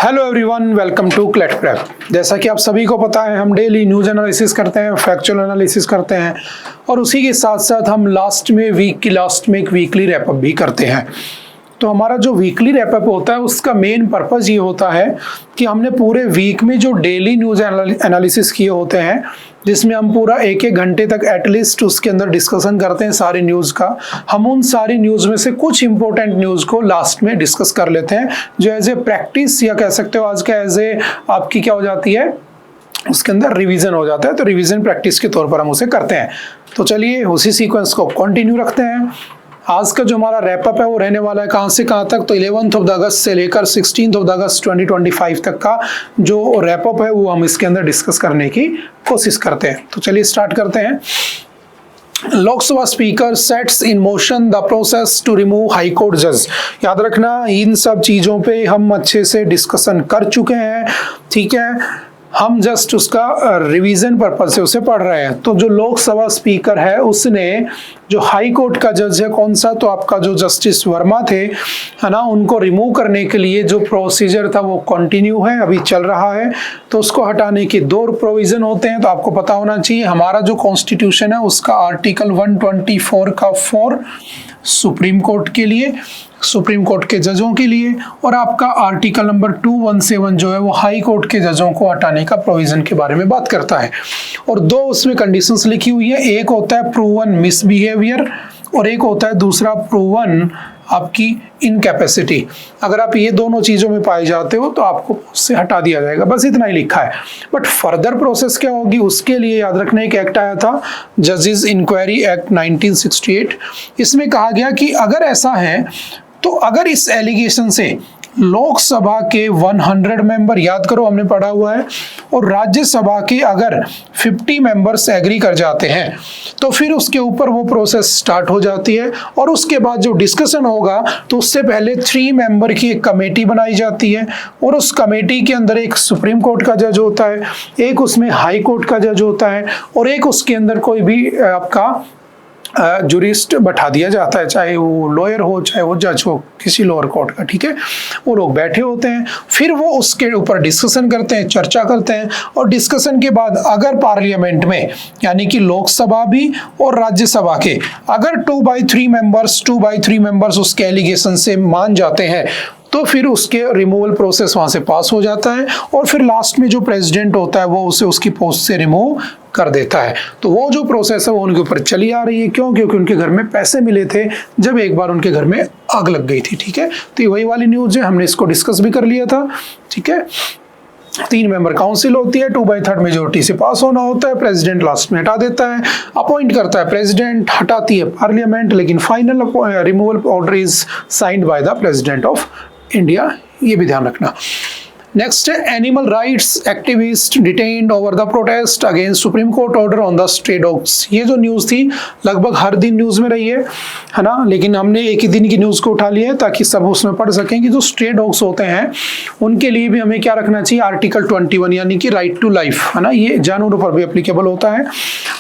Hello everyone, welcome to CLAT prep. जैसा कि आप सभी को पता है, हम डेली न्यूज़ एनालिसिस करते हैं, फैक्चुअल एनालिसिस करते हैं और उसी के साथ साथ हम वीक की लास्ट में एक वीकली रैपअप भी करते हैं। तो हमारा जो वीकली रैपअप होता है उसका मेन पर्पज़ ये होता है कि हमने पूरे वीक में जो डेली न्यूज़ एनालिसिस किए होते हैं, जिसमें हम पूरा एक घंटे तक एटलीस्ट उसके अंदर डिस्कशन करते हैं सारी न्यूज़ का। हम उन सारी न्यूज़ में से कुछ इंपॉर्टेंट न्यूज़ को लास्ट में डिस्कस कर लेते हैं, जो एज ए प्रैक्टिस या कह सकते हो आज का एज ए आपकी क्या हो जाती है, उसके अंदर रिवीजन हो जाता है। तो रिवीजन प्रैक्टिस के तौर पर हम उसे करते हैं। तो चलिए उसी सीक्वेंस को कंटिन्यू रखते हैं। आज का जो हमारा रैपअप है वो रहने वाला है कहाँ से कहाँ तक, तो 11 अगस्त से लेकर 16 अगस्त 2025 तक का जो रैपअप है वो हम इसके अंदर डिस्कस करने की कोशिश करते हैं। तो चलिए स्टार्ट करते हैं। Lok Sabha speaker sets in motion the process to remove high court जज। याद रखना, इन सब चीज़ों पे हम अच्छे से डिस्कशन कर चुके हैं, ठीक है। हम जस्ट उसका रिवीजन पर्पज से उसे पढ़ रहे हैं। तो जो लोकसभा स्पीकर है उसने जो हाई कोर्ट का जज है कौन सा, तो आपका जो जस्टिस वर्मा थे, है ना, उनको रिमूव करने के लिए जो प्रोसीजर था वो कंटिन्यू है, अभी चल रहा है। तो उसको हटाने के दो प्रोविजन होते हैं। तो आपको पता होना चाहिए हमारा जो कॉन्स्टिट्यूशन है उसका आर्टिकल 124 का 4 सुप्रीम कोर्ट के लिए, सुप्रीम कोर्ट के जजों के लिए, और आपका आर्टिकल नंबर 217 जो है वो हाई कोर्ट के जजों को हटाने का प्रोविजन के बारे में बात करता है। और दो उसमें कंडीशंस लिखी हुई है, एक होता है प्रूवन मिसबिहेवियर और एक होता है दूसरा प्रूवन आपकी इनकैपेसिटी। अगर आप ये दोनों चीज़ों में पाए जाते हो तो आपको उससे हटा दिया जाएगा, बस इतना ही लिखा है। बट फर्दर प्रोसेस क्या होगी उसके लिए याद रखना, एक एक्ट आया था जजेस इंक्वायरी एक्ट 1968। इसमें कहा गया कि अगर ऐसा है तो अगर इस एलिगेशन से लोकसभा के 100 मेंबर, याद करो हमने पढ़ा हुआ है, और राज्यसभा के अगर 50 मेंबर्स एग्री कर जाते हैं तो फिर उसके ऊपर वो प्रोसेस स्टार्ट हो जाती है। और उसके बाद जो डिस्कशन होगा तो उससे पहले 3 मेंबर की एक कमेटी बनाई जाती है, और उस कमेटी के अंदर एक सुप्रीम कोर्ट का जज होता है, एक उसमें हाई कोर्ट का जज होता है, और एक उसके अंदर कोई भी आपका जुरिस्ट बैठा दिया जाता है, चाहे वो लॉयर हो चाहे वो जज हो किसी लोअर कोर्ट का, ठीक है। वो लोग बैठे होते हैं, फिर वो उसके ऊपर डिस्कशन करते हैं, चर्चा करते हैं, और डिस्कशन के बाद अगर पार्लियामेंट में यानी कि लोकसभा भी और राज्यसभा के अगर 2/3 मेंबर्स उसके एलिगेशन से मान जाते हैं तो फिर उसके रिमूवल प्रोसेस वहां से पास हो जाता है, और फिर लास्ट में जो प्रेसिडेंट होता है वो उसे उसकी पोस्ट से रिमूव कर देता है। तो वो जो प्रोसेस है वो उनके ऊपर चली आ रही है। क्यों? क्योंकि उनके घर में पैसे मिले थे जब एक बार उनके घर में आग लग गई थी, ठीक है। तो ये वही वाली न्यूज़ है, हमने इसको डिस्कस भी कर लिया था, ठीक है। 3 मेंबर काउंसिल होती है, 2/3 मेजोरिटी से पास होना होता है, प्रेसिडेंट लास्ट में हटा देता है, अपॉइंट करता है प्रेसिडेंट, हटाती है पार्लियामेंट, लेकिन final removal order is signed by the president of India, ये भी ध्यान रखना। नेक्स्ट है animal rights activist detained over the protest against supreme court order on the stray dogs. ये जो न्यूज़ थी लगभग हर दिन न्यूज़ में रही है ना, लेकिन हमने एक ही दिन की न्यूज़ को उठा लिया है ताकि सब उसमें पढ़ सकें कि जो स्ट्रे डॉग्स होते हैं उनके लिए भी हमें क्या रखना चाहिए, आर्टिकल 21 यानी कि राइट टू लाइफ, है ना, ये जानवरों पर भी एप्लीकेबल होता है।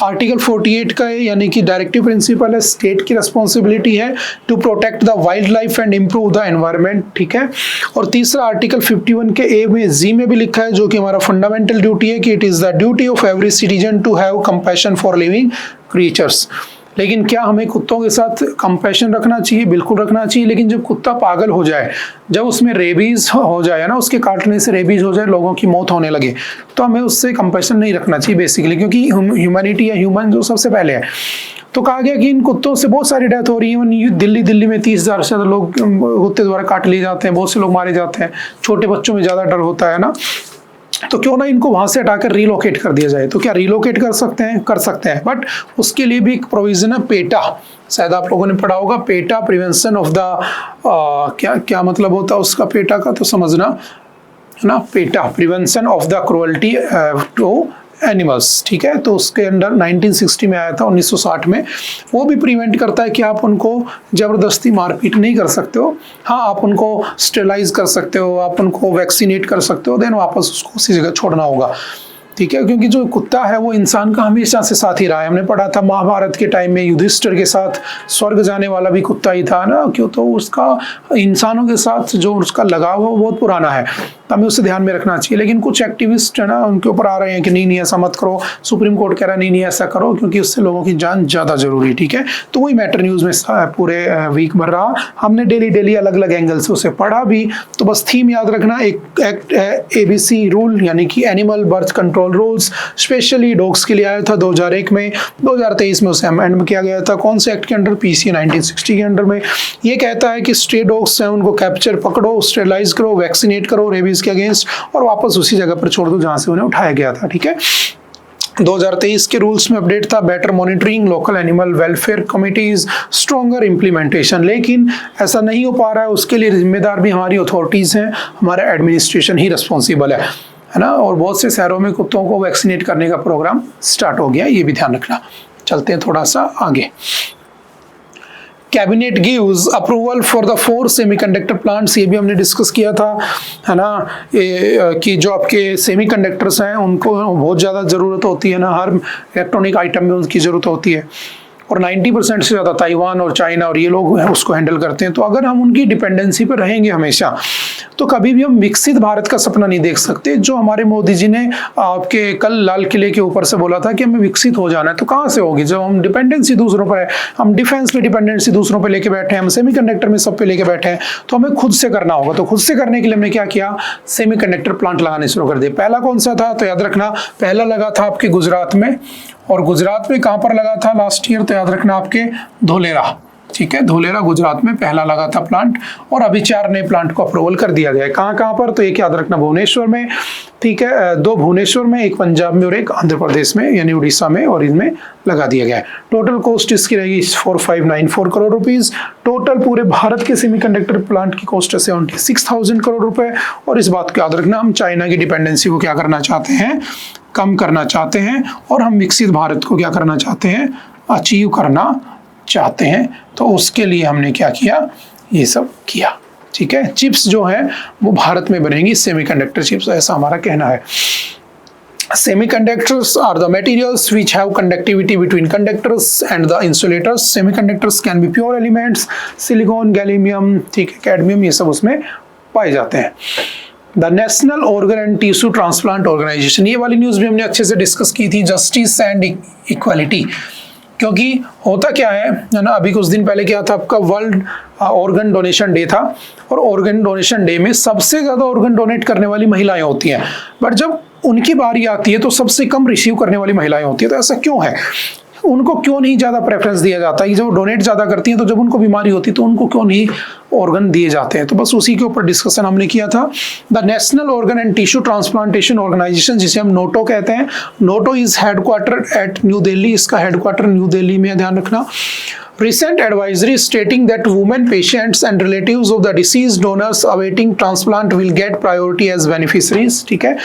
आर्टिकल 48 का है, यानी कि डायरेक्टिव प्रिंसिपल है, स्टेट की रिस्पॉन्सिबिलिटी है to protect the wildlife and improve the environment, ठीक है। और तीसरा आर्टिकल 51 के में जी में भी लिखा है, जो कि हमारा फंडामेंटल ड्यूटी है कि it is the duty of every citizen to have compassion for living creatures. लेकिन क्या हमें कुत्तों के साथ कंपैशन रखना चाहिए? बिल्कुल रखना चाहिए, लेकिन जब कुत्ता पागल हो जाए, जब उसमें रेबीज हो जाए ना, उसके काटने से रेबीज हो जाए, लोगों की मौत होने लगे, तो हमें उससे कंपैशन नहीं रखना चाहिए बेसिकली, क्योंकि ह्यूमैनिटी या ह्यूमन जो सबसे पहले है। तो कहा गया कि इन कुत्तों से बहुत सारी डेथ हो रही है। दिल्ली में 30,000 से ज़्यादा लोग कुत्ते द्वारा काट लिए जाते हैं, बहुत से लोग मारे जाते हैं, छोटे बच्चों में ज़्यादा डर होता है ना। तो क्यों ना इनको वहां से हटाकर रिलोकेट कर दिया जाए। तो क्या रिलोकेट कर सकते हैं, बट उसके लिए भी एक प्रोविजन है, पेटा, शायद आप लोगों ने पढ़ा होगा, पेटा प्रिवेंशन ऑफ द क्या मतलब होता है उसका पेटा का, तो समझना है ना, PETA prevention of the cruelty to animals, ठीक है। तो उसके अंडर 1960 में आया था, 1960 में। वो भी प्रिवेंट करता है कि आप उनको ज़बरदस्ती मारपीट नहीं कर सकते हो, हाँ आप उनको स्टेलाइज कर सकते हो, आप उनको वैक्सीनेट कर सकते हो, देन वापस उसको उसी जगह छोड़ना होगा। ठीक है, क्योंकि जो कुत्ता है वो इंसान का हमेशा से साथी रहा है। हमने पढ़ा था महाभारत के टाइम में युधिष्ठिर के साथ स्वर्ग जाने वाला भी कुत्ता ही था ना, क्यों, तो उसका इंसानों के साथ जो उसका लगाव है वो बहुत पुराना है, तो हमें उसे ध्यान में रखना चाहिए। लेकिन कुछ एक्टिविस्ट है ना, उनके ऊपर आ रहे हैं कि नहीं ऐसा मत करो, सुप्रीम कोर्ट कह रहा है नहीं ऐसा करो, क्योंकि उससे लोगों की जान ज़्यादा जरूरी। ठीक है, तो वही मैटर न्यूज़ में पूरे वीक भर रहा। हमने डेली अलग अलग एंगल से उसे पढ़ा भी, तो बस थीम याद रखना, एक एक्ट ABC रूल यानी कि animal birth control rules, specially dogs के लिए आया था 2001 में, 2023 में उसे अमेंड किया गया था। कौन से एक्ट के अंडर? PC 1960 के अंडर में। ये कहता है कि स्ट्रे डॉग्स हैं उनको कैप्चर, पकड़ो, स्टेरलाइज करो, वैक्सीनेट करो रेबीज के अगेंस्ट और वापस उसी जगह पर छोड़ दो जहां से उन्हें उठाया गया था। ठीक है, 2023 के रूल्स में अपडेट था better monitoring, local animal welfare committees, stronger implementation. लेकिन ऐसा नहीं हो पा रहा है, उसके लिए जिम्मेदार भी हमारी अथॉरिटीज़ हैं, हमारा एडमिनिस्ट्रेशन ही रिस्पॉन्सिबल है ना। और बहुत से शहरों में कुत्तों को वैक्सीनेट करने का प्रोग्राम स्टार्ट हो गया, ये भी ध्यान रखना। चलते हैं थोड़ा सा आगे। Cabinet gives approval for the 4 semiconductor plants, ये भी हमने डिस्कस किया था, है ना, कि जो आपके सेमीकंडक्टर्स हैं उनको बहुत ज़्यादा ज़रूरत होती है ना, हर इलेक्ट्रॉनिक आइटम में उनकी ज़रूरत होती है, और 90% से ज़्यादा ताइवान और चाइना और ये लोग उसको हैंडल करते हैं। तो अगर हम उनकी डिपेंडेंसी पर रहेंगे हमेशा, तो कभी भी हम विकसित भारत का सपना नहीं देख सकते। जो हमारे मोदी जी ने आपके कल लाल किले के ऊपर से बोला था कि हमें विकसित हो जाना है, तो कहाँ से होगी जब हम डिपेंडेंसी दूसरों पर है। हम डिफेंस में डिपेंडेंसी दूसरों पर लेके बैठे हैं, हम सेमीकंडक्टर में सब पे लेके बैठे हैं, तो हमें खुद से करना होगा। तो खुद से करने के लिए हमने क्या किया? सेमीकंडक्टर प्लांट लगाने शुरू कर दिए। पहला कौन सा था? तो याद रखना, पहला लगा था आपके गुजरात में, और गुजरात में कहाँ पर लगा था लास्ट ईयर? तो याद रखना आपके धोलेरा। ठीक है, धोलेरा गुजरात में पहला लगा था प्लांट, और अभी 4 नए प्लांट को अप्रूवल कर दिया गया है। कहाँ पर? तो एक याद रखना भुवनेश्वर में, ठीक है, 2 भुवनेश्वर में, एक पंजाब में और एक आंध्र प्रदेश में यानी उड़ीसा में, और इनमें लगा दिया गया है। टोटल कॉस्ट इसकी रहेगी 4594 करोड़ रुपीस। टोटल पूरे भारत के सेमीकंडक्टर प्लांट की कॉस्ट है 76,000 करोड़ रुपए। और इस बात को याद रखना, हम चाइना की डिपेंडेंसी को क्या करना चाहते हैं? कम करना चाहते हैं, और हम विकसित भारत को क्या करना चाहते हैं? अचीव करना चाहते हैं। तो उसके लिए हमने क्या किया? ये सब किया। ठीक है, चिप्स जो है वो भारत में बनेंगी, सेमीकंडक्टर चिप्स, ऐसा हमारा कहना है। Semiconductors are the materials which have conductivity between conductors and the insulators. Semiconductors can be pure elements, silicon, gallium, ठीक है, कैडमियम, ये सब उसमें पाए जाते हैं। The national organ and tissue transplant organisation, ये वाली न्यूज़ भी हमने अच्छे से डिस्कस की थी, जस्टिस एंड इक्वालिटी। क्योंकि होता क्या है ना, अभी कुछ दिन पहले क्या था, आपका वर्ल्ड ऑर्गन डोनेशन डे था, और ऑर्गन डोनेशन डे में सबसे ज़्यादा ऑर्गन डोनेट करने वाली महिलाएं होती हैं, बट जब उनकी बारी आती है तो सबसे कम रिसीव करने वाली महिलाएं होती है। तो ऐसा क्यों है? उनको क्यों नहीं ज़्यादा प्रेफरेंस दिया जाता है? जब डोनेट ज़्यादा करती हैं तो जब उनको बीमारी होती है तो उनको क्यों नहीं ऑर्गन दिए जाते हैं? तो बस उसी के ऊपर डिस्कशन हमने किया था। The national organ and tissue transplantation organisation, जिसे हम नोटो कहते हैं, NOTTO is headquarter at New Delhi, इसका हेडक्वार्टर न्यू दिल्ली में, ध्यान रखना। Recent advisory stating that women patients and relatives of the deceased donors awaiting transplant will get priority as beneficiaries। ठीक है,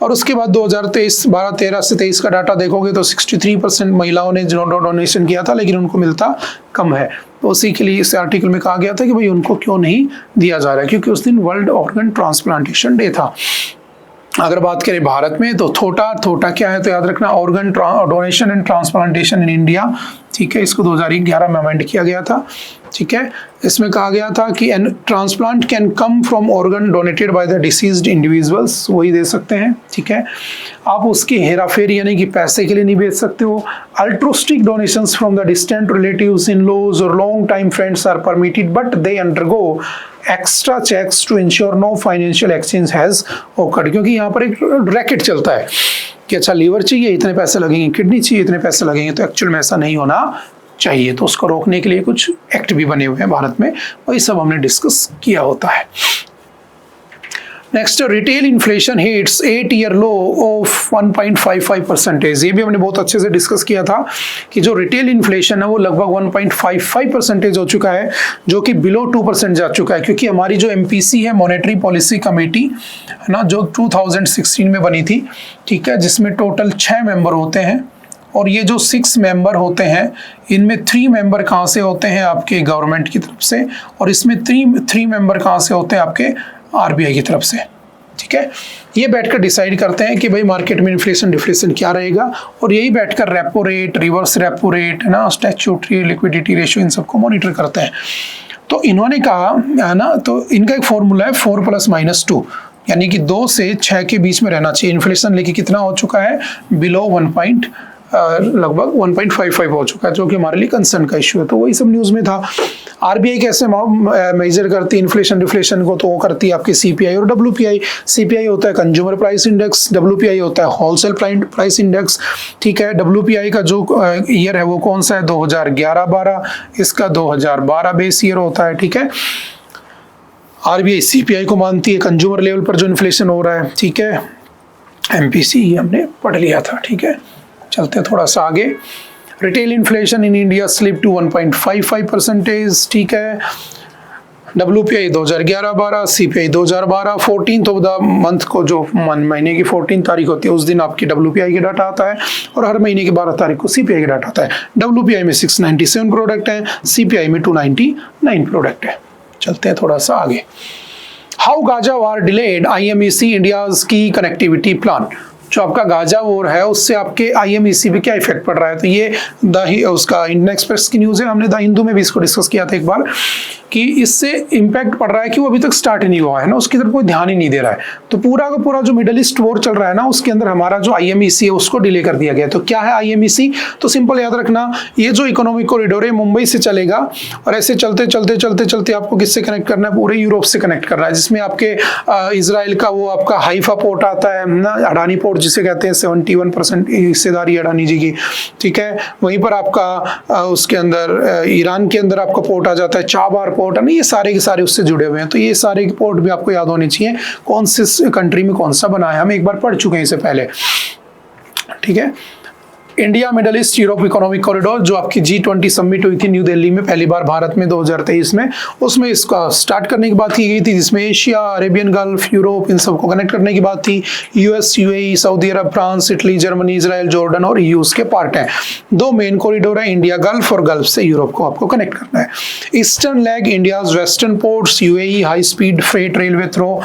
और उसके बाद 2023 12-13 से 23 का डाटा देखोगे तो 63% महिलाओं ने डोनेशन किया था, लेकिन उनको मिलता कम है। तो उसी के लिए इस आर्टिकल में कहा गया था कि भाई उनको क्यों नहीं दिया जा रहा है, क्योंकि उस दिन वर्ल्ड ऑर्गन ट्रांसप्लांटेशन डे था। अगर बात करें भारत में तो थोटा क्या है? तो याद रखना, organ donation and transplantation in India. ठीक है, इसको 2011 में अमेंड किया गया था। ठीक है, इसमें कहा गया था कि transplant can come from organ donated by the deceased individuals, वही दे सकते हैं। ठीक है, आप उसकी हेराफेरी यानी कि पैसे के लिए नहीं बेच सकते हो। Altruistic donations from the distant relatives, in laws और long time friends are permitted, but they undergo extra checks to ensure no financial exchange has occurred. क्योंकि यहाँ पर एक रैकेट चलता है कि अच्छा लीवर चाहिए इतने पैसे लगेंगे, किडनी चाहिए इतने पैसे लगेंगे, तो एक्चुअल में ऐसा नहीं होना चाहिए। तो उसको रोकने के लिए कुछ एक्ट भी बने हुए हैं भारत में, वही सब हमने डिस्कस किया होता है। Next, retail inflation hits 8-year low of 1.55%। ये भी हमने बहुत अच्छे से डिस्कस किया था कि जो रिटेल इन्फ्लेशन है वो लगभग 1.55% हो चुका है, जो कि बिलो 2% जा चुका है। क्योंकि हमारी जो MPC है, मॉनेटरी पॉलिसी कमेटी है ना, जो 2016 में बनी थी, ठीक है, जिसमें टोटल 6 मेंबर होते हैं, और ये जो 6 मेंबर होते हैं इनमें 3 मेंबर कहाँ से होते हैं? आपके गवर्नमेंट की तरफ से, और इसमें 3 मेंबर कहाँ से होते हैं? आपके RBI की तरफ से। ठीक है, ये बैठकर डिसाइड करते हैं कि भाई मार्केट में इन्फ्लेशन डिफ्लेशन क्या रहेगा, और यही बैठकर repo rate, reverse repo rate है ना, स्टैट्यूटरी लिक्विडिटी रेशियो, इन सबको मॉनिटर करते हैं। तो इन्होंने कहा है ना, तो इनका एक फॉर्मूला है 4 + -2, यानी कि 2 से 6 के बीच में रहना चाहिए इन्फ्लेशन, लेकिन कितना हो चुका है, बिलो 1 लगभग 1.55 हो चुका है, जो कि हमारे लिए कंसर्न का इश्यू है। तो वही सब न्यूज़ में था। आरबीआई कैसे मेजर करती है इन्फ्लेशन डिफ्लेशन को, तो वो करती है आपके सीपीआई और डब्ल्यूपीआई। सीपीआई होता है कंज्यूमर प्राइस इंडेक्स, डब्ल्यूपीआई होता है होलसेल प्राइस इंडेक्स, ठीक है। डब्ल्यूपीआई का जो ईयर है वो कौन सा है, 2011-12, इसका 2012 बेस ईयर होता है, ठीक है। आरबीआई सीपीआई को मानती है कंज्यूमर लेवल पर जो इन्फ्लेशन हो रहा है, ठीक है। एमपीसी हमने पढ़ लिया था, ठीक है। चलते हैं थोड़ा सा आगे। Retail inflation in India slip to 1.55%, ठीक है। WPI 2011-12, CPI 2012, 14th of the month को, जो महीने की 14 तारीख होती है, उस दिन आपकी डब्ल्यूपीआई का डाटा आता है, और हर महीने की 12 तारीख को सीपीआई का डाटा आता है। डब्ल्यूपीआई में 697 प्रोडक्ट हैं, सीपीआई में 299 प्रोडक्ट है। चलते हैं थोड़ा सा आगे। How Gaza war delayed IMEC India's की कनेक्टिविटी प्लान। जो आपका गाजा वॉर है उससे आपके आईएमईसी पे क्या इफेक्ट पड़ रहा है, तो ये उसका इंडियन एक्सप्रेस की न्यूज़ है। हमने द हिंदू में भी इसको डिस्कस किया था एक बार, कि इससे इम्पैक्ट पड़ रहा है कि वो अभी तक स्टार्ट नहीं हुआ है ना, उसकी तरफ कोई ध्यान ही नहीं दे रहा है। तो पूरा का पूरा जो मिडल ईस्ट वॉर चल रहा है ना, उसके अंदर हमारा जो आईएमईसी है उसको डिले कर दिया गया। तो क्या है आईएमईसी, तो सिंपल याद रखना, ये जो इकोनॉमिक कॉरिडोर है मुंबई से चलेगा, और ऐसे चलते चलते चलते चलते आपको किससे कनेक्ट करना है, पूरे यूरोप से कनेक्ट करना है, जिसमें आपके इजराइल का वो आपका हाइफा पोर्ट आता है ना, अडानी पोर्ट जिसे कहते हैं, 71% हिस्सेदारी अडानी जी की, ठीक है। वहीं पर आपका उसके अंदर ईरान के अंदर आपका पोर्ट आ जाता है, चाबार पोर्ट है ना, ये सारे के सारे उससे जुड़े हुए हैं। तो ये सारे पोर्ट भी आपको याद होने चाहिए, कौन से कंट्री में कौन सा बना है, हम एक बार पढ़ चुके हैं इससे पहले, ठीक है। India middle east Europe economic corridor, जो आपकी G20 समिट हुई थी न्यू दिल्ली में पहली बार भारत में 2023 में, उसमें इसका स्टार्ट करने की बात की गई थी, जिसमें एशिया, अरेबियन गल्फ, यूरोप, इन सबको कनेक्ट करने की बात थी। US, UAE, Saudi Arabia, France, Italy, Germany, Israel, Jordan और ईयू के पार्ट हैं। 2 मेन कॉरिडोर है, इंडिया गल्फ और गल्फ से यूरोप को आपको कनेक्ट करना है। Eastern leg India's western ports, UAE high speed freight railway through,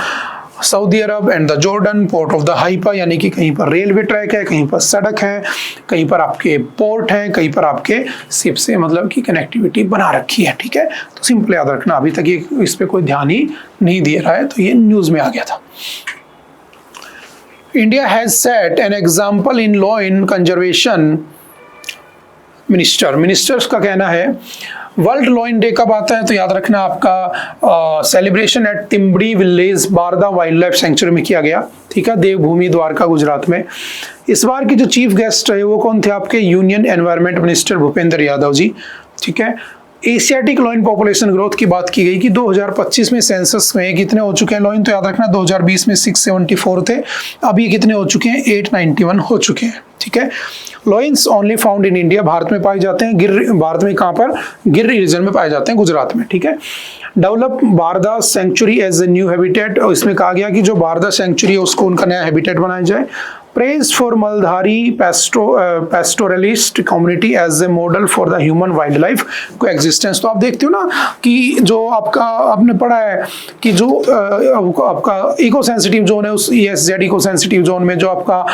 Saudi Arabia and the Jordan port of the Haifa, यानी कि कहीं पर रेलवे ट्रैक है, कहीं पर सड़क है, कहीं पर आपके पोर्ट हैं, कहीं पर आपके शिप से मतलब कि कनेक्टिविटी बना रखी है, ठीक है। तो सिंपल याद रखना, अभी तक ये इस पे कोई ध्यान ही नहीं दे रहा है, तो ये न्यूज़ में आ गया था। India has set an example in law in conservation, ministers का कहना है। वर्ल्ड लॉइन डे कब आता है, तो याद रखना आपका celebration at Timbdi village Barda wildlife sanctuary में किया गया, ठीक है, देवभूमि द्वारका गुजरात में। इस बार के जो चीफ गेस्ट रहे वो कौन थे, आपके union environment minister Bhupender Yadav ji, ठीक है। एशियाटिक लॉइन पॉपुलेशन ग्रोथ की बात की गई कि 2025 में सेंसस में कितने हो चुके हैं लॉइन, तो याद रखना 2020 में 674 थे, अब ये कितने हो चुके हैं, 891 हो चुके हैं, ठीक है। Lions only found in India, Bharat में पाए जाते हैं, गिर भारत में कहाँ पर, गिर रीजन में पाए जाते हैं, गुजरात में, ठीक है। Develop Barda sanctuary as a new habitat, और इसमें कहा गया कि जो बारदा सेंचुरी है उसको उनका नया हैबिटेट बनाया जाए। Praised for Maldhari pastoralist community as a model for the human wildlife coexistence। तो आप देखते हो ना कि जो आपका आपने पढ़ा है कि जो आपका इको सेंसिटिव जोन है, उस ESZ इको सेंसिटिव जोन में जो आपका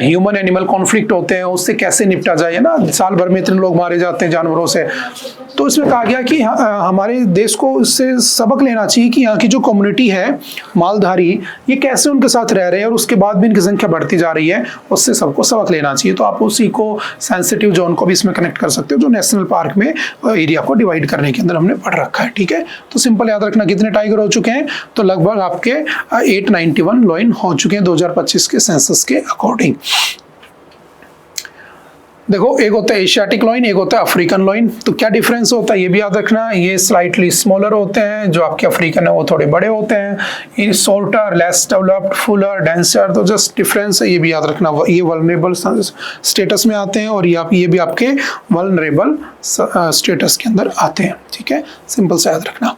ह्यूमन एनिमल कॉन्फ्लिक्ट होते हैं उससे कैसे निपटा जाए ना, साल भर में इतने लोग मारे जाते हैं जानवरों से। तो इसमें कहा गया कि हमारे देश को इससे सबक लेना चाहिए कि यहाँ की जो कम्युनिटी है मालधारी, ये कैसे उनके साथ रह रहे हैं और उसके बाद भी इनकी संख्या बढ़ती जा रही है, उससे सबको सबक लेना चाहिए। तो आप उसी को सेंसिटिव जोन को भी इसमें कनेक्ट कर सकते हो, जो नेशनल पार्क में एरिया को डिवाइड करने के अंदर हमने पढ़ रखा है, ठीक है। तो सिंपल याद रखना कितने टाइगर हो चुके हैं, तो लगभग आपके 891 लॉइन हो चुके हैं 2025 के सेंसस के अकॉर्डिंग। देखो, एक होता है एशियाटिक लॉइन, एक होता है अफ्रीकन लॉइन। तो क्या डिफरेंस होता है ये भी याद रखना, ये स्लाइटली स्मॉलर होते हैं, जो आपके अफ्रीकन है वो थोड़े बड़े होते हैं, ये shorter, less developed, Fuller, denser. तो जस्ट डिफरेंस है, ये भी याद रखना। ये वल्नरेबल स्टेटस में आते हैं और ये भी आपके वल्नरेबल स्टेटस के अंदर आते हैं, ठीक है। सिंपल सा याद रखना,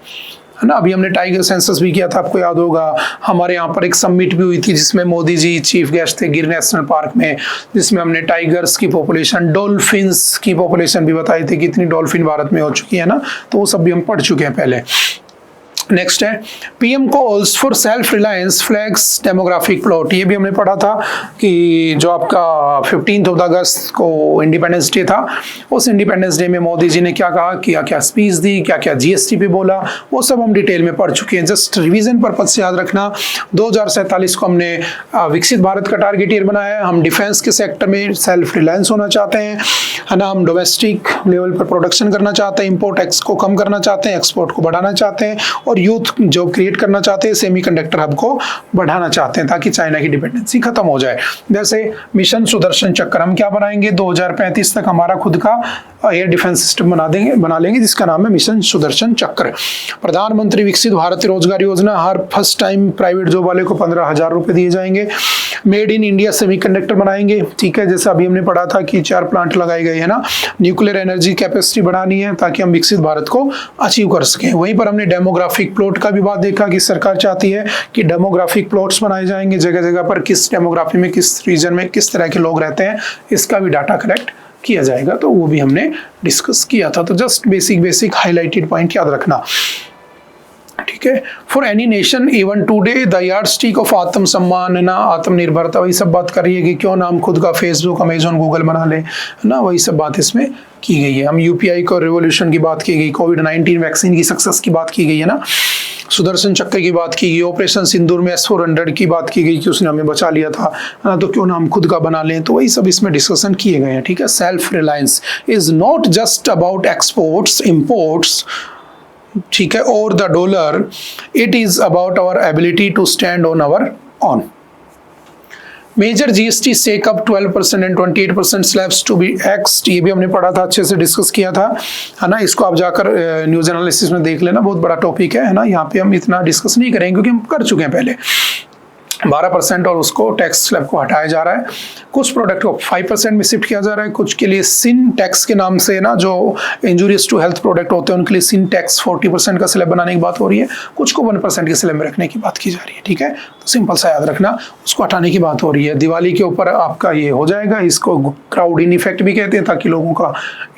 है ना। अभी हमने टाइगर सेंसस भी किया था, आपको याद होगा। हमारे यहाँ पर एक समिट भी हुई थी जिसमें मोदी जी चीफ गेस्ट थे गिर नेशनल पार्क में, जिसमें हमने टाइगर्स की पॉपुलेशन, डॉल्फिन्स की पॉपुलेशन भी बताई थी, कितनी डॉल्फिन भारत में हो चुकी है ना। तो वो सब भी हम पढ़ चुके हैं पहले। नेक्स्ट है PM calls for self reliance flags demographic plot. ये भी हमने पढ़ा था कि जो आपका 15 अगस्त को इंडिपेंडेंस डे था, उस इंडिपेंडेंस डे में मोदी जी ने क्या कहा, क्या क्या स्पीच दी, क्या क्या जीएसटी पे बोला, वो सब हम डिटेल में पढ़ चुके हैं। जस्ट रिवीजन पर्पज से याद रखना 2047 को हमने विकसित भारत का टारगेट ईयर बनाया है। हम डिफेंस के सेक्टर में सेल्फ रिलायंस होना चाहते हैं, है ना। हम डोमेस्टिक लेवल पर प्रोडक्शन करना चाहते हैं, इंपोर्ट टैक्स को कम करना चाहते हैं, एक्सपोर्ट को बढ़ाना चाहते हैं, और यूथ जॉब क्रिएट करना चाहते हैं, सेमीकंडक्टर हब को बढ़ाना चाहते हैं ताकि चाइना की डिपेंडेंसी खत्म हो जाए। जैसे मिशन सुदर्शन चक्र हम क्या बनाएंगे, 2035 तक हमारा खुद का एयर डिफेंस सिस्टम बना लेंगे जिसका नाम है मिशन सुदर्शन चक्र। प्रधानमंत्री विकसित भारत रोजगार योजना, हर फर्स्ट टाइम प्राइवेट जॉब वाले को 15,000 रुपए दिए जाएंगे। मेड इन इंडिया सेमीकंडक्टर बनाएंगे, ठीक है, जैसा अभी हमने पढ़ा था कि 4 प्लांट लगाए गए हैं ना। न्यूक्लियर एनर्जी कैपेसिटी बढ़ानी है ताकि हम विकसित भारत को अचीव कर सकें। वहीं पर हमने डेमोग्राफिक प्लॉट का भी बात देखा कि सरकार चाहती है कि डेमोग्राफिक प्लॉट्स बनाए जाएंगे, जगह जगह पर किस डेमोग्राफी में, किस रीजन में किस तरह के लोग रहते हैं, इसका भी डाटा कलेक्ट किया जाएगा। तो वो भी हमने डिस्कस किया था। तो जस्ट बेसिक हाईलाइटेड पॉइंट याद रखना, ठीक है। For any nation even today the yardstick of आत्म सम्मान, है ना, आत्मनिर्भरता, वही सब बात कर रही है कि क्यों ना हम खुद का फेसबुक, अमेजोन, गूगल बना ले, है ना, वही सब बात इसमें की गई है। हम यूपीआई को रिवोल्यूशन की बात की गई, कोविड-19 वैक्सीन की सक्सेस की बात की गई है ना, सुदर्शन चक्र की बात की गई, ऑपरेशन सिंदूर में S-400 की बात की गई कि उसने हमें बचा लिया था, है ना, तो क्यों ना हम खुद का बना लें। तो वही सब इसमें डिस्कशन किए गए हैं, ठीक है। Self reliance is not just about exports, imports, ठीक है, और the dollar, it is about our ability to stand on our own. Major GST shake up 12% and 28% slabs to be axed, ये भी हमने पढ़ा था, अच्छे से डिस्कस किया था, है ना। इसको आप जाकर न्यूज एनालिसिस में देख लेना, बहुत बड़ा टॉपिक है ना। यहाँ पे हम इतना डिस्कस नहीं करेंगे क्योंकि हम कर चुके हैं पहले। 12% और उसको टैक्स स्लैब को हटाया जा रहा है। कुछ प्रोडक्ट को 5% में शिफ्ट किया जा रहा है, कुछ के लिए सिन टैक्स के नाम से ना, जो इंजूरियस टू हेल्थ प्रोडक्ट होते हैं उनके लिए सिन टैक्स 40% का स्लैब बनाने की बात हो रही है, कुछ को 1% के स्लैब में रखने की बात की जा रही है, ठीक है। तो सिंपल सा याद रखना, उसको हटाने की बात हो रही है। दिवाली के ऊपर आपका ये हो जाएगा, इसको क्राउड इन इफेक्ट भी कहते हैं, ताकि लोगों का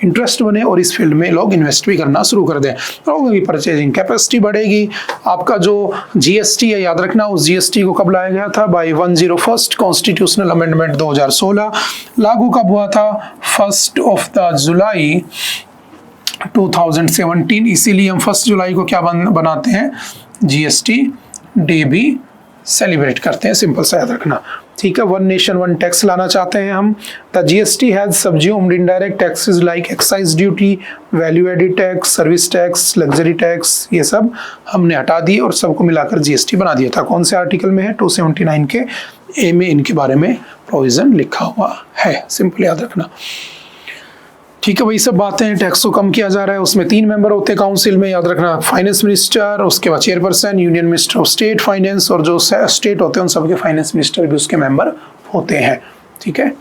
इंटरेस्ट बने और इस फील्ड में लोग इन्वेस्ट भी करना शुरू कर दें, लोगों की परचेजिंग कैपेसिटी बढ़ेगी। आपका जो जीएसटी है, याद रखना, उस जीएसटी को कब लाया गया था, बाय 101st कॉन्स्टिट्यूशनल अमेंडमेंट 2016। लागू कब हुआ था, 1 जुलाई 2017। इसीलिए हम 1 जुलाई को क्या बनाते हैं, जीएसटी डे भी सेलिब्रेट करते हैं, सिंपल सा याद रखना, ठीक है। 1 नेशन 1 टैक्स लाना चाहते हैं हम। The GST has subsumed indirect taxes like excise duty, value added tax, service tax, luxury tax, ये सब हमने हटा दिए और सबको मिलाकर जीएसटी बना दिया था। कौन से आर्टिकल में है, 279 के ए में इनके बारे में प्रोविजन लिखा हुआ है, सिंपल याद रखना, ठीक है। वही सब बातें, टैक्स को कम किया जा रहा है। उसमें 3 मेंबर होते हैं काउंसिल में, याद रखना, फाइनेंस मिनिस्टर, उसके बाद chairperson, union minister of state finance, और जो स्टेट होते हैं उन सबके फाइनेंस मिनिस्टर भी उसके मेंबर होते हैं, ठीक है।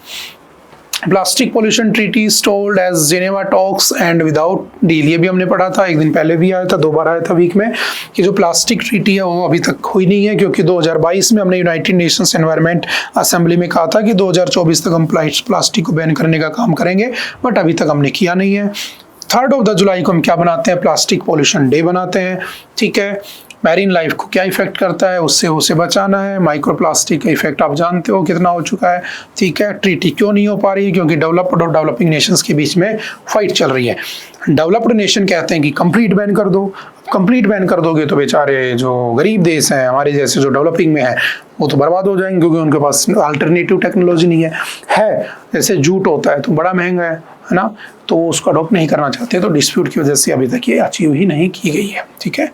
Plastic pollution treaty told as Geneva talks and without deal, ये भी हमने पढ़ा था, एक दिन पहले भी आया था, 2 बार आया था वीक में, कि जो प्लास्टिक ट्रीटी है वो अभी तक हुई नहीं है, क्योंकि 2022 में हमने यूनाइटेड नेशंस एनवायरनमेंट असेंबली में कहा था कि 2024 तक हम प्लास्टिक को बैन करने का काम करेंगे, बट अभी तक हमने किया नहीं है। 3 जुलाई को हम क्या बनाते हैं, प्लास्टिक पोल्यूशन डे बनाते हैं, ठीक है। मैरीन लाइफ को क्या इफेक्ट करता है, उससे उसे बचाना है। माइक्रो प्लास्टिक का इफेक्ट आप जानते हो कितना हो चुका है, ठीक है। ट्रीटी क्यों नहीं हो पा रही है, क्योंकि डेवलप्ड और डेवलपिंग नेशंस के बीच में फाइट चल रही है। डेवलप्ड नेशन कहते हैं कि कंप्लीट बैन कर दो, कंप्लीट बैन कर दोगे तो बेचारे जो गरीब देश हैं हमारे जैसे, जो डेवलपिंग में है, वो तो बर्बाद हो जाएंगे, क्योंकि उनके पास अल्टरनेटिव टेक्नोलॉजी नहीं है। जैसे जूट होता है तो बड़ा महंगा है ना, तो उसको अडॉप्ट नहीं करना चाहते, तो डिस्प्यूट की वजह से अभी तक ये अचीव ही नहीं की गई है, ठीक है।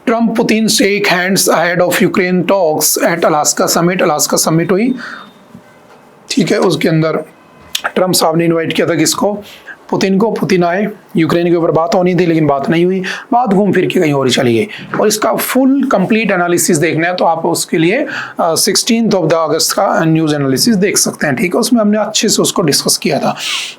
Trump Putin shake hands ahead of Ukraine talks eight Alaska summit, Alaska summit हुई, ठीक है। उसके अंदर ट्रम्प साहब ने इनवाइट किया था किसको, पुतिन को। पुतिन आए, यूक्रेन के ऊपर बात होनी थी लेकिन बात नहीं हुई, बात घूम फिर के कहीं और ही चली गई। और इसका फुल कंप्लीट एनालिसिस देखना है तो आप उसके लिए 16 अगस्त का न्यूज़ एनालिसिस देख सकते हैं, ठीक है। उसमें हमने अच्छे से उसको डिस्कस किया था,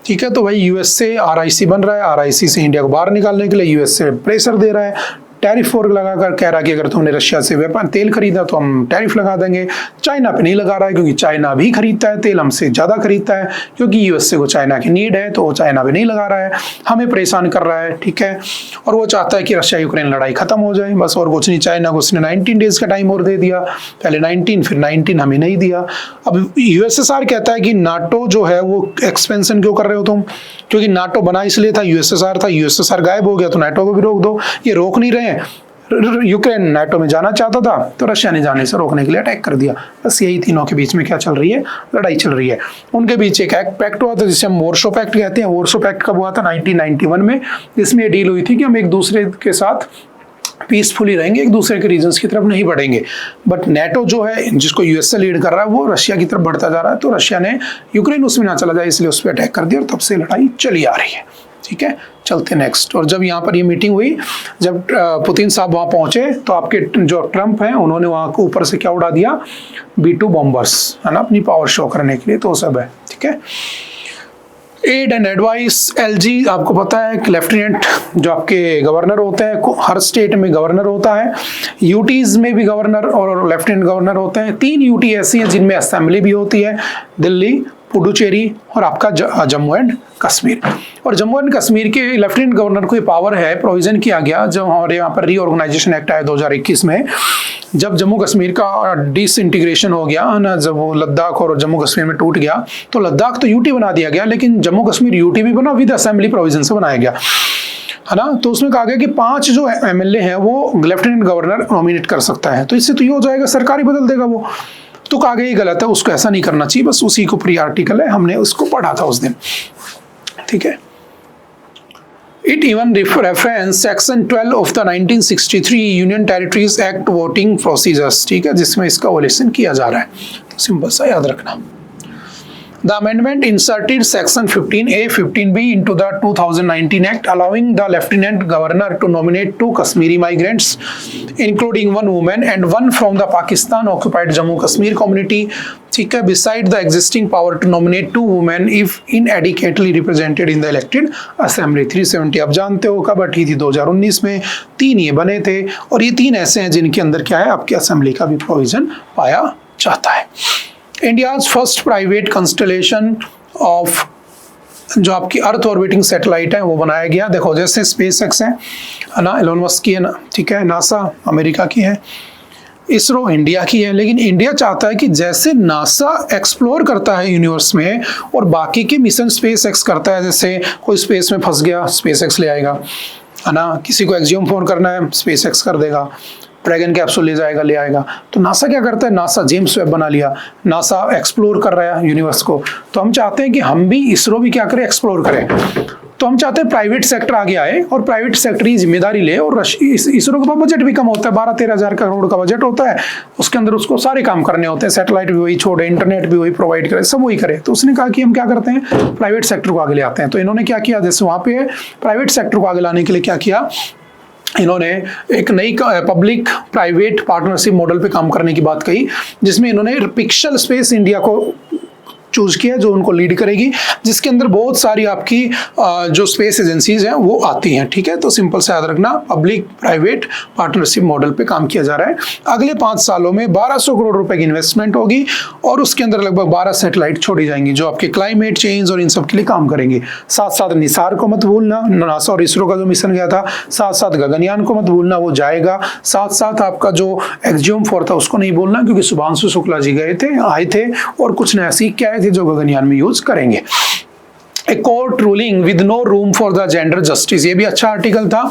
ठीक है। तो भाई यूएस से आरआईसी बन रहा है, आरआईसी से इंडिया को बाहर निकालने के लिए यूएस से प्रेशर दे रहा है, टैरिफ फोर लगाकर कह रहा है कि अगर तुमने रशिया से व्यापार तेल खरीदा तो हम टैरिफ लगा देंगे। चाइना पे नहीं लगा रहा है क्योंकि चाइना भी खरीदता है तेल, हमसे ज़्यादा खरीदता है, क्योंकि यूएसए को चाइना की नीड है, तो वो चाइना पे नहीं लगा रहा है, हमें परेशान कर रहा है, ठीक है। और वो चाहता है कि रशिया यूक्रेन लड़ाई खत्म हो जाए, बस और कुछ नहीं। चाइना को उसने 19 डेज का टाइम और दे दिया, पहले 19 फिर 19 हमें नहीं दिया। अब यूएसएसआर कहता है कि नाटो जो है वो एक्सपेंशन क्यों कर रहे हो तुम, क्योंकि नाटो बना इसलिए था, यूएसएसआर था, यूएसएसआर गायब हो गया तो नाटो को भी रोक दो। ये रोक नहीं रहे हैं। यूक्रेन नाटो में जाना चाहता था तो रशिया ने जाने से रोकने के लिए अटैक कर दिया। बस यही तीनों के बीच में क्या चल रही है, लड़ाई चल रही है। उनके बीच एक पैक्ट हुआ था जिसे हम वॉर्सो पैक्ट कहते हैं। वॉर्सो पैक्ट कब हुआ था? 1991 में। इसमें ये डील हुई थी कि हम एक दूसरे के साथ पीसफुली रहेंगे, एक दूसरे के रीजन्स की तरफ नहीं बढ़ेंगे। बट नाटो जो है जिसको यूएसए लीड कर रहा है वो रशिया की तरफ बढ़ता जा रहा है, तो रशिया ने यूक्रेन उसमें ना चला जाए इसलिए उस पर अटैक कर दिया और तब से लड़ाई चली आ रही है, ठीक है। चलते नेक्स्ट। और जब यहाँ पर ये मीटिंग हुई, जब पुतिन साहब वहाँ पहुँचे तो आपके जो ट्रम्प हैं उन्होंने वहाँ को ऊपर से क्या उड़ा दिया, B-2 बॉम्बर्स, है ना, अपनी पावर शो करने के लिए, तो सब है, ठीक है। एड एंड एडवाइस, LG आपको पता है कि लेफ्टिनेंट जो आपके गवर्नर होते हैं, हर स्टेट में गवर्नर होता है, यूटीज में भी गवर्नर और लेफ्टिनेंट गवर्नर होते हैं। 3 यूटी ऐसी हैं जिनमें असेंबली भी होती है, दिल्ली, पुडुचेरी और आपका जम्मू एंड कश्मीर। और जम्मू एंड कश्मीर के लेफ्टिनेंट गवर्नर को ये पावर है, प्रोविजन किया गया जब हमारे यहाँ पर रीऑर्गेनाइजेशन एक्ट आया 2021 में, जब जम्मू कश्मीर का डिसइंटीग्रेशन हो गया ना, जब वो लद्दाख और जम्मू कश्मीर में टूट गया तो लद्दाख तो यूटी बना दिया गया, लेकिन जम्मू कश्मीर यूटी भी बना, विद असेंबली प्रोविजन से बनाया गया, है ना। तो उसमें कहा गया कि 5 जो MLA हैं वो लेफ्टिनेंट गवर्नर नॉमिनेट कर सकता है। तो इससे तो ये हो जाएगा, सरकार ही बदल देगा वो। तो कहा गया ये गलत है, उसको ऐसा नहीं करना चाहिए, बस उसी को प्री आर्टिकल है, हमने उसको पढ़ा था उस दिन, ठीक है। It even reference section 12 of the 1963 Union Territories Act voting procedures, ठीक है, जिसमें इसका वोलेशन किया जा रहा है, तो सिंपल सा याद रखना। The amendment inserted section 15A, 15B into the 2019 Act, allowing the Lieutenant Governor to nominate 2 Kashmiri migrants, including 1 woman and 1 from the Pakistan-occupied Jammu Kashmir community, ठीक है, beside the existing power to nominate 2 women if inadequately represented in the elected assembly। 370 आप जानते हो कब हटी थी? 2019 में। 3 ये बने थे और ये 3 ऐसे हैं जिनके अंदर क्या है, आपके असेंबली का भी प्रोविजन पाया जाता है। India's first private constellation of जो आपकी अर्थ ऑर्बिटिंग सैटेलाइट है वो बनाया गया। देखो जैसे स्पेस एक्स है ना, एलोन मस्क की है ना, ठीक है, नासा अमेरिका की है, इसरो इंडिया की है। लेकिन इंडिया चाहता है कि जैसे नासा एक्सप्लोर करता है यूनिवर्स में और बाकी के मिशन स्पेस एक्स करता है, जैसे कोई स्पेस में फंस गया स्पेस एक्स ले आएगा, है ना, किसी को एक्जियोम फोन करना है स्पेस एक्स कर देगा, ड्रैगन कैप्सूल ले जाएगा ले आएगा। तो नासा क्या करता है, नासा जेम्स वेब बना लिया, नासा एक्सप्लोर कर रहा है यूनिवर्स को। तो हम चाहते हैं कि हम भी, इसरो भी क्या करें, एक्सप्लोर करें। तो हम चाहते हैं प्राइवेट सेक्टर आगे आए और प्राइवेट सेक्टर की जिम्मेदारी ले। और इसरो के पास बजट भी कम होता है, 12-13 हज़ार करोड़ का बजट होता है, उसके अंदर उसको सारे काम करने होते हैं, सैटेलाइट भी वही छोड़े, इंटरनेट भी वही प्रोवाइड करे, सब वही करे। तो उसने कहा कि हम क्या करते हैं, प्राइवेट सेक्टर को आगे ले आते हैं। तो इन्होंने क्या किया, जैसे वहाँ पे प्राइवेट सेक्टर को आगे लाने के लिए क्या किया, इन्होंने एक नई पब्लिक प्राइवेट पार्टनरशिप मॉडल पे काम करने की बात कही, जिसमें इन्होंने पिक्सल स्पेस इंडिया को चूज किया जो उनको लीड करेगी, जिसके अंदर बहुत सारी आपकी जो स्पेस एजेंसीज हैं वो आती हैं, ठीक है। तो सिंपल से याद रखना, पब्लिक प्राइवेट पार्टनरशिप मॉडल पे काम किया जा रहा है। अगले 5 सालों में 1200 करोड़ रुपए की इन्वेस्टमेंट होगी और उसके अंदर लगभग 12 सैटेलाइट छोड़ी जाएंगी जो आपके क्लाइमेट चेंज और इन सब के लिए काम करेंगे। साथ साथ निसार को मत भूलना, नासा और इसरो का जो मिशन गया था, साथ साथ गगनयान को मत भूलना, वो जाएगा। साथ साथ आपका जो एक्जियोम 4 था उसको नहीं भूलना, क्योंकि शुभांशु शुक्ला जी गए थे, आए थे और कुछ नया सीख के आए थे जो गगनयान में यूज करेंगे। A court ruling with no room for the gender justice, ये भी अच्छा आर्टिकल था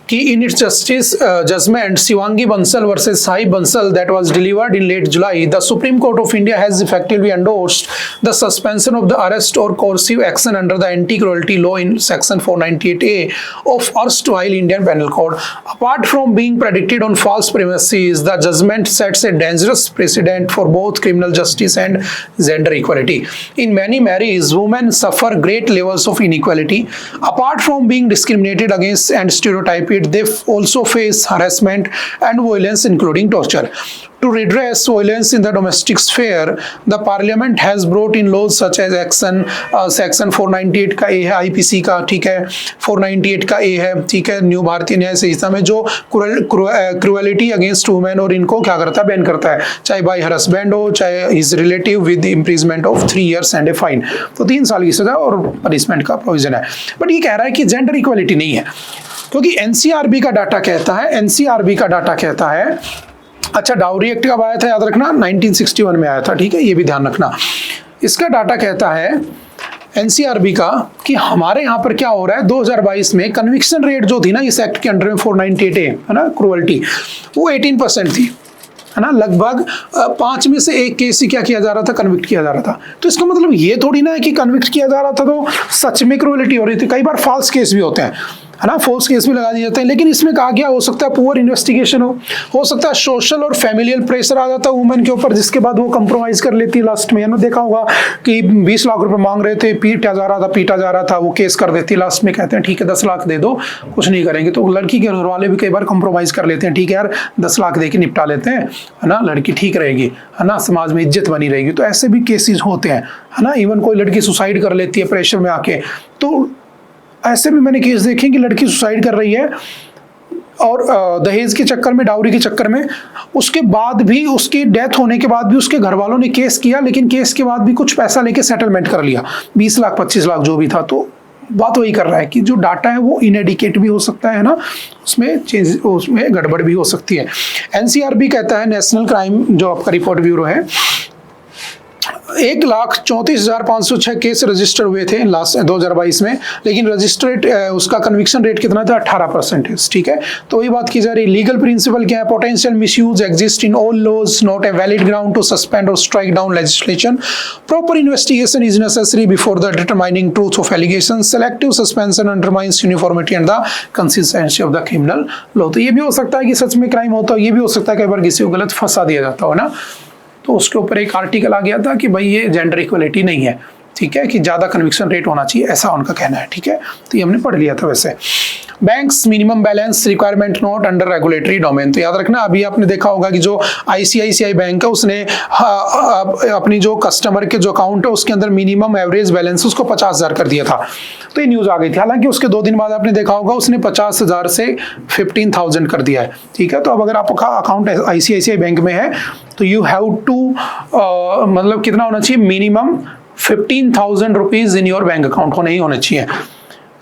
कि in its justice judgment Shivangi Bansal versus Sai Bansal that was delivered in late July, the Supreme Court of India has effectively endorsed the suspension of the arrest or coercive action under the anti-cruelty law in section 498A of erstwhile Indian Penal Code. Apart from being predicted on false premises, the judgment sets a dangerous precedent for both criminal justice and gender equality. In many marriages, women suffer great levels of inequality. Apart from being discriminated against and stereotyped repeat, they also face harassment and violence, including torture. To redress violence in the domestic sphere, the Parliament has brought in laws such as section 498 का ए है IPC का, ठीक है, 498 का ए है, ठीक है, new भारतीय न्याय संहिता में, जो क्रुएलिटी अगेंस्ट वुमेन और इनको क्या करता है, बैन करता है, चाहे बाय हरसबैंड हो, चाहे his relative, with imprisonment of 3 years and a fine. तो 3 साल की सजा और पनिशमेंट का प्रोविजन है। बट ये कह रहा है कि जेंडर इक्वलिटी नहीं है, क्योंकि एनसीआरबी का डाटा कहता है, अच्छा, डाउरी एक्ट कब आया था याद रखना, 1961 में आया था, ठीक है, ये भी ध्यान रखना। इसका डाटा कहता है एनसीआरबी का कि हमारे यहाँ पर क्या हो रहा है, 2022 में कन्विक्शन रेट जो थी ना इस एक्ट के अंडर में 498A है ना, क्रुएल्टी, वो 18% थी, है ना। लगभग 5 में से 1 केस ही क्या किया जा रहा था, कन्विक्ट किया जा रहा था। तो इसका मतलब ये थोड़ी ना है कि कन्विक्ट किया जा रहा था तो सच में क्रुएल्टी हो रही थी। कई बार फॉल्स केस भी होते हैं, है ना, फोर्स केस भी लगा दिए जाते हैं। लेकिन इसमें कहा गया हो सकता है पुअर इन्वेस्टिगेशन हो सकता है सोशल और फैमिलियल प्रेशर आ जाता है वुमेन के ऊपर, जिसके बाद वो कंप्रोमाइज कर लेती है लास्ट में। है ना, देखा होगा कि 20 लाख रुपए मांग रहे थे, पीटा जा रहा था, वो केस कर देती, लास्ट में कहते हैं ठीक है 10 लाख दे दो, कुछ नहीं करेंगे। तो लड़की के घर वाले भी कई बार कंप्रोमाइज कर लेते हैं, ठीक है यार 10 लाख दे के निपटा लेते हैं, है ना, लड़की ठीक रहेगी, है ना, समाज में इज्जत बनी रहेगी। तो ऐसे भी केसेस होते हैं, है ना। इवन कोई लड़की सुसाइड कर लेती है प्रेशर में आके, तो ऐसे भी मैंने केस देखे कि लड़की सुसाइड कर रही है और दहेज के चक्कर में, डाउरी के चक्कर में, उसके बाद भी, उसकी डेथ होने के बाद भी उसके घर वालों ने केस किया, लेकिन केस के बाद भी कुछ पैसा लेके सेटलमेंट कर लिया, 20 लाख 25 लाख जो भी था। तो बात वही कर रहा है कि जो डाटा है वो इनएडिकेट भी हो सकता है ना, उसमें गड़बड़ भी हो सकती है। एनसीआरबी कहता है, नेशनल क्राइम जो आपका रिपोर्ट ब्यूरो है, 1,34,506 केस रजिस्टर हुए थे लास्ट 2022 में, लेकिन रजिस्टर्ड उसका कन्विक्शन रेट कितना था, 18%, ठीक है। तो वही बात की जा रही, लीगल प्रिंसिपल क्या है, potential misuse exist in all laws, not a valid ground to suspend और strike down legislation, proper investigation is necessary before the determining truth of allegation, selective suspension undermines uniformity and the consistency of the criminal law. तो ये भी हो सकता है कि सच में crime होता हो, ये भी हो सकता है कई बार किसी को गलत फंसा दिया जाता हो ना। तो उसके ऊपर एक आर्टिकल आ गया था कि भाई ये जेंडर इक्वलिटी नहीं है, ठीक है, कि ज़्यादा कन्विक्शन रेट होना चाहिए, ऐसा उनका कहना है, ठीक है। तो ये हमने पढ़ लिया था। वैसे banks minimum balance requirement note under regulatory domain, तो याद रखना, अभी आपने देखा होगा कि जो आईसीआईसीआई बैंक है उसने अपनी जो कस्टमर के जो अकाउंट है उसके अंदर मिनिमम एवरेज बैलेंस उसको 50,000 कर दिया था। तो ये न्यूज़ आ गई थी। हालांकि उसके 2 दिन बाद आपने देखा होगा उसने 50,000 से 15,000 कर दिया है, ठीक है। तो अब अगर आपका अकाउंट आईसीआईसीआई बैंक में है तो यू हैव टू मतलब कितना होना चाहिए, minimum 15,000 rupees in your bank account होने ही होने चाहिए।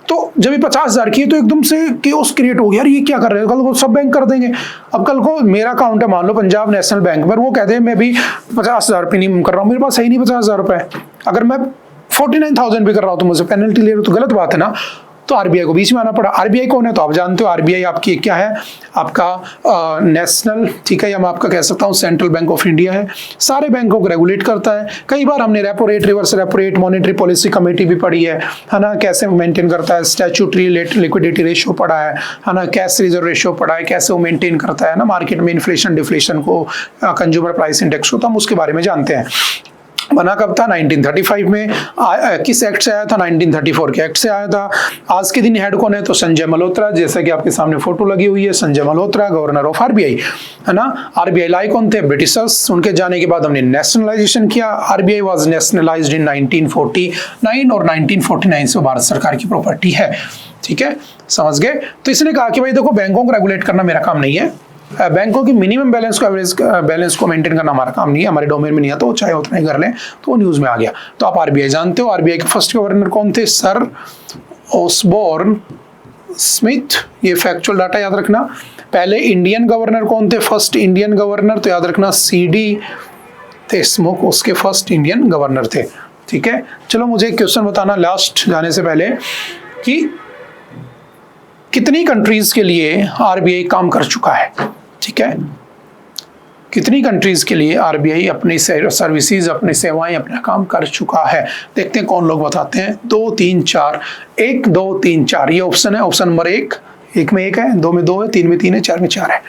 तो जब ये 50,000 की है तो एकदम से केओस क्रिएट हो गया, यार ये क्या कर रहे हैं, कल को सब बैंक कर देंगे। अब कल को मेरा अकाउंट है मान लो पंजाब नेशनल बैंक पर, वो कहते हैं मैं भी 50,000 रुपये नहीं कर रहा हूँ, मेरे पास है ही नहीं 50,000 रुपये, अगर मैं 49,000 भी कर रहा हूँ तो मुझे पेनल्टी ले रहे हो, तो गलत बात है ना। तो आरबीआई को बीच में आना पड़ा। आरबीआई कौन है तो आप जानते हो, आरबीआई आपकी क्या है, आपका नेशनल, ठीक है, या मैं आपका कह सकता हूँ सेंट्रल बैंक ऑफ इंडिया है, सारे बैंकों को रेगुलेट करता है। कई बार हमने repo rate, reverse repo rate, monetary policy committee भी पढ़ी है ना, कैसे वो मेंटेन करता है, स्टैट्यूटरी लिक्विडिटी रेशियो पढ़ा है ना, कैश रिजर्व रेशियो पढ़ा है, कैसे वो मेंटेन करता है ना, मार्केट में इन्फ्लेशन डिफ्लेशन को, कंज्यूमर प्राइस इंडेक्स को, तो हम उसके बारे में जानते हैं। बना कब था, 1935 में। किस एक्ट से आया था, 1934 के एक्ट से आया था। आज के दिन हेड कौन है तो संजय मल्होत्रा, जैसा कि आपके सामने फोटो लगी हुई है, Sanjay Malhotra governor of RBI, है ना। आरबीआई लाई कौन थे, ब्रिटिशर्स। उनके जाने के बाद हमने नेशनलाइजेशन किया। आरबीआई वाज नेशनलाइज्ड इन 1949 और 1949 से भारत सरकार की प्रॉपर्टी है, ठीक है, समझ गए। तो इसने कहा कि भाई देखो, बैंकों को रेगुलेट करना मेरा काम नहीं है, बैंकों की मिनिमम बैलेंस को, एवरेज बैलेंस को मेंटेन करना हमारा काम नहीं है, हमारे डोमेन में नहीं आता, वो चाहे उतना ही कर लें। तो वो न्यूज़ में आ गया। तो आप आरबीआई जानते हो, आरबीआई के फर्स्ट गवर्नर कौन थे, सर ऑसबॉर्न स्मिथ। ये फैक्चुअल डाटा याद रखना। पहले इंडियन गवर्नर कौन थे, फर्स्ट इंडियन गवर्नर, तो याद रखना सीडी देशमुख उसके फर्स्ट इंडियन गवर्नर थे, ठीक है। चलो मुझे एक क्वेश्चन बताना लास्ट जाने से पहले कि कितनी कंट्रीज के लिए आरबीआई काम कर चुका है, ठीक है, कितनी कंट्रीज के लिए आरबीआई अपनी सर्विसेज, अपनी सेवाएं, अपना काम कर चुका है। देखते हैं कौन लोग बताते हैं। 2 3 4, 1 2 3 4 ये ऑप्शन है। ऑप्शन नंबर 1 में 1 है, 2 में 2 है, 3 में 3 है, 4 में 4 है।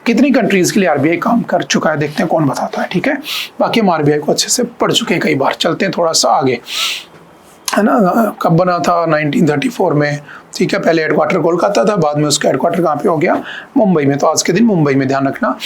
कितनी कंट्रीज के लिए आरबीआई काम कर चुका है, देखते हैं कौन बताता है, ठीक है। बाकी हम आरबीआई को अच्छे से पढ़ चुके हैं कई बार। चलते हैं थोड़ा सा आगे। है ना, कब बना था 1934 में, ठीक है। पहले हेडक्वार्टर कोलकाता था, बाद में उसका हेडक्वार्टर कहाँ पे हो गया, मुंबई में। तो आज के दिन मुंबई में, ध्यान रखना।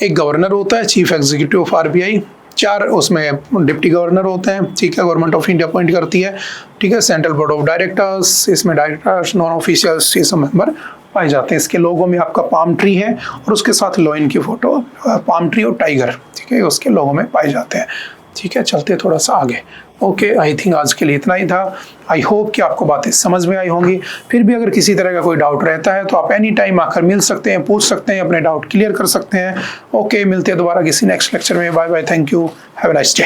एक गवर्नर होता है, चीफ एग्जीक्यूटिव ऑफ आरबीआई, 4 उसमें डिप्टी गवर्नर होते हैं, ठीक है, गवर्नमेंट ऑफ इंडिया अपॉइंट करती है, ठीक है। सेंट्रल बोर्ड ऑफ डायरेक्टर्स, इसमें डायरेक्टर्स, नॉन ऑफिशियल्स, ये सब मेंबर पाए जाते हैं। इसके लोगो में आपका पाम ट्री है और उसके साथ लॉयन की फोटो, पाम ट्री और टाइगर, ठीक है, उसके लोगो में पाए जाते हैं, ठीक है। चलते थोड़ा सा आगे। ओके, आई थिंक आज के लिए इतना ही था। आई होप कि आपको बातें समझ में आई होंगी। फिर भी अगर किसी तरह का कोई डाउट रहता है तो आप एनी टाइम आकर मिल सकते हैं, पूछ सकते हैं, अपने डाउट क्लियर कर सकते हैं। ओके, मिलते हैं दोबारा किसी नेक्स्ट लेक्चर में। Bye bye, thank you, have a nice day.